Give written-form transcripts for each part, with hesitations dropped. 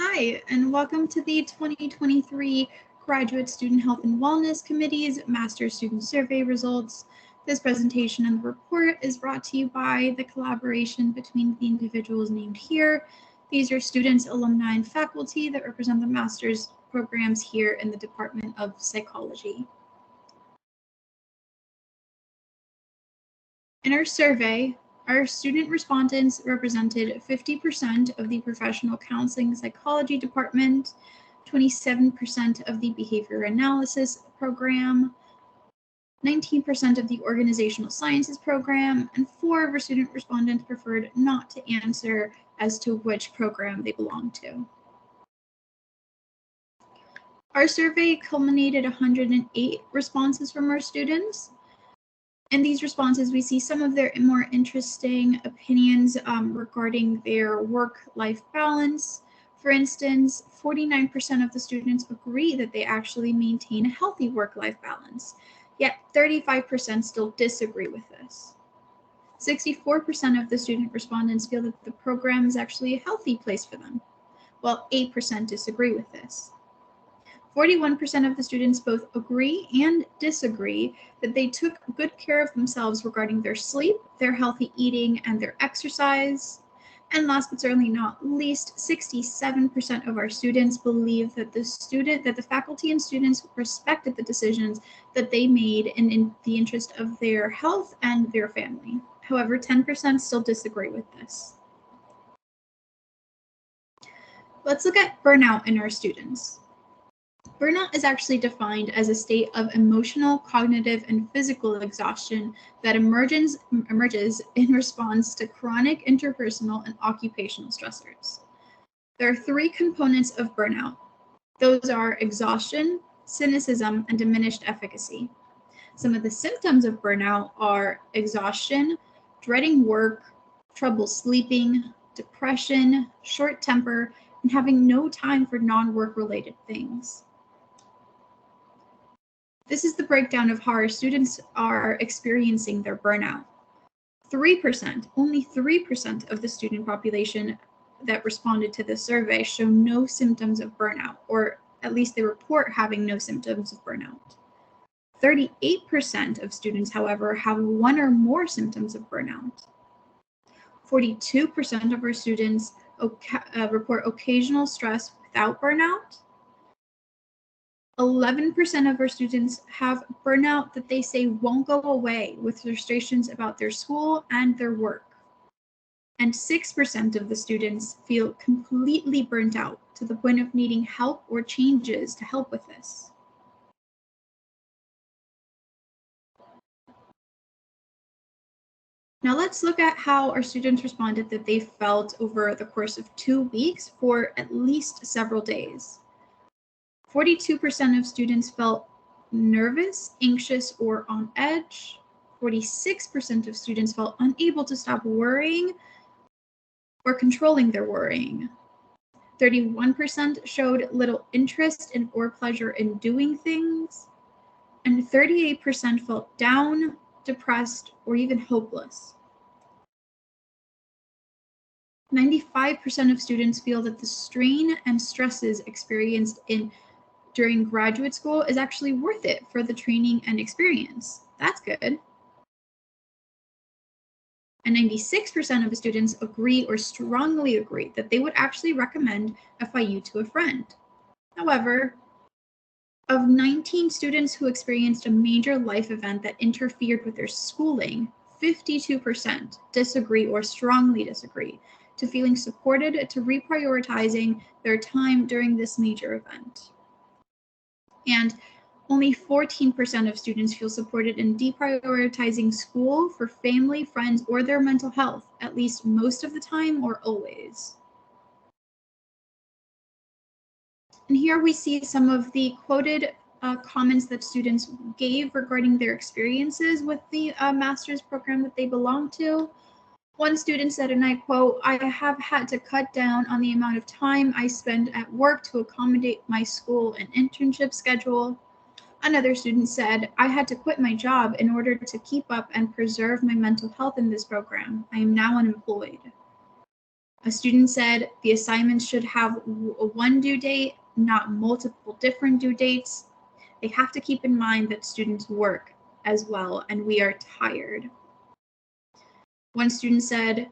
Hi, and welcome to the 2023 Graduate Student Health and Wellness Committee's Master's Student Survey results. This presentation and the report is brought to you by the collaboration between the individuals named here. These are students, alumni, and faculty that represent the master's programs here in the Department of Psychology. In our survey, our student respondents represented 50% of the professional counseling psychology department, 27% of the behavior analysis program, 19% of the organizational sciences program, and 4 of our student respondents preferred not to answer as to which program they belong to. Our survey culminated 108 responses from our students. In these responses, we see some of their more interesting opinions regarding their work-life balance. For instance, 49% of the students agree that they actually maintain a healthy work-life balance, yet 35% still disagree with this. 64% of the student respondents feel that the program is actually a healthy place for them, while 8% disagree with this. 41% of the students both agree and disagree that they took good care of themselves regarding their sleep, their healthy eating, and their exercise. And last but certainly not least, 67% of our students believe that the faculty and students respected the decisions that they made in the interest of their health and their family. However, 10% still disagree with this. Let's look at burnout in our students. Burnout is actually defined as a state of emotional, cognitive, and physical exhaustion that emerges in response to chronic interpersonal and occupational stressors. There are 3 components of burnout. Those are exhaustion, cynicism, and diminished efficacy. Some of the symptoms of burnout are exhaustion, dreading work, trouble sleeping, depression, short temper, and having no time for non-work related things. This is the breakdown of how our students are experiencing their burnout. 3%, only 3% of the student population that responded to this survey show no symptoms of burnout, or at least they report having no symptoms of burnout. 38% of students, however, have 1 or more symptoms of burnout. 42% of our students report occasional stress without burnout. 11% of our students have burnout that they say won't go away, with frustrations about their school and their work. And 6% of the students feel completely burnt out to the point of needing help or changes to help with this. Now let's look at how our students responded that they felt over the course of 2 weeks for at least several days. 42% of students felt nervous, anxious, or on edge. 46% of students felt unable to stop worrying or controlling their worrying. 31% showed little interest in or pleasure in doing things. And 38% felt down, depressed, or even hopeless. 95% of students feel that the strain and stresses experienced during graduate school is actually worth it for the training and experience. That's good. And 96% of the students agree or strongly agree that they would actually recommend FIU to a friend. However, of 19 students who experienced a major life event that interfered with their schooling, 52% disagree or strongly disagree to feeling supported to reprioritizing their time during this major event. And only 14% of students feel supported in deprioritizing school for family, friends, or their mental health, at least most of the time or always. And here we see some of the quoted comments that students gave regarding their experiences with the master's program that they belong to. One student said, and I quote, "I have had to cut down on the amount of time I spend at work to accommodate my school and internship schedule." Another student said, "I had to quit my job in order to keep up and preserve my mental health in this program. I am now unemployed." A student said the assignments should have one due date, not multiple different due dates. They have to keep in mind that students work as well, and we are tired. One student said,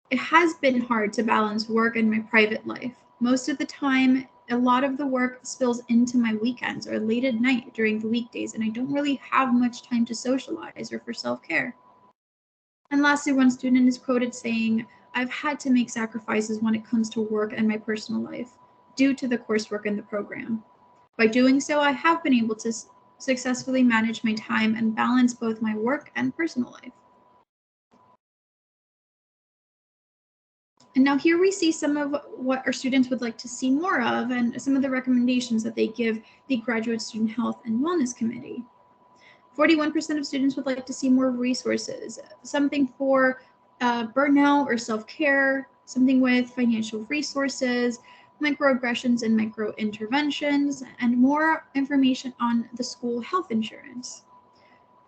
it has been hard to balance work and my private life. Most of the time, a lot of the work spills into my weekends or late at night during the weekdays, and I don't really have much time to socialize or for self-care. And lastly, one student is quoted saying, I've had to make sacrifices when it comes to work and my personal life due to the coursework in the program. By doing so, I have been able to successfully manage my time and balance both my work and personal life. And now here we see some of what our students would like to see more of and some of the recommendations that they give the Graduate Student Health and Wellness Committee. 41% of students would like to see more resources, something for burnout or self-care, something with financial resources, microaggressions and micro-interventions, and more information on the school health insurance.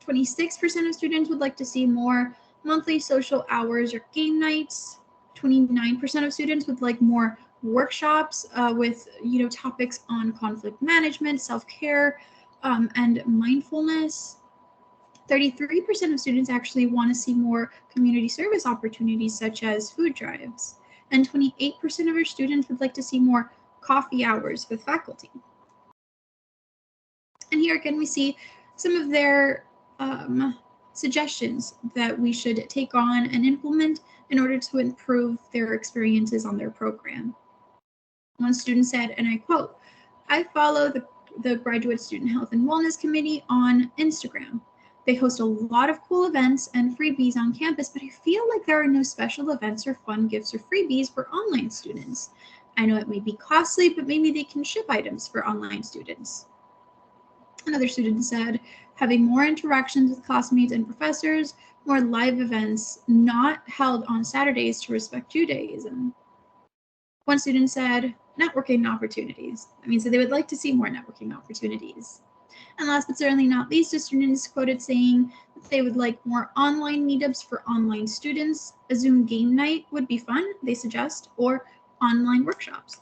26% of students would like to see more monthly social hours or game nights. 29% of students would like more workshops with topics on conflict management, self-care, and mindfulness. 33% of students actually want to see more community service opportunities such as food drives. And 28% of our students would like to see more coffee hours with faculty. And here again, we see some of their suggestions that we should take on and implement in order to improve their experiences on their program. One student said, and I quote, I follow the Graduate Student Health and Wellness Committee on Instagram. They host a lot of cool events and freebies on campus, but I feel like there are no special events or fun gifts or freebies for online students. I know it may be costly, but maybe they can ship items for online students. Another student said, having more interactions with classmates and professors, more live events not held on Saturdays to respect Judaism. One student said, networking opportunities. I mean, so they would like to see more networking opportunities. And last but certainly not least, a student is quoted saying that they would like more online meetups for online students. A Zoom game night would be fun, they suggest, or online workshops.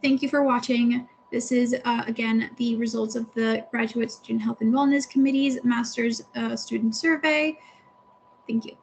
Thank you for watching. This is, again, the results of the Graduate Student Health and Wellness Committee's Master's Student Survey. Thank you.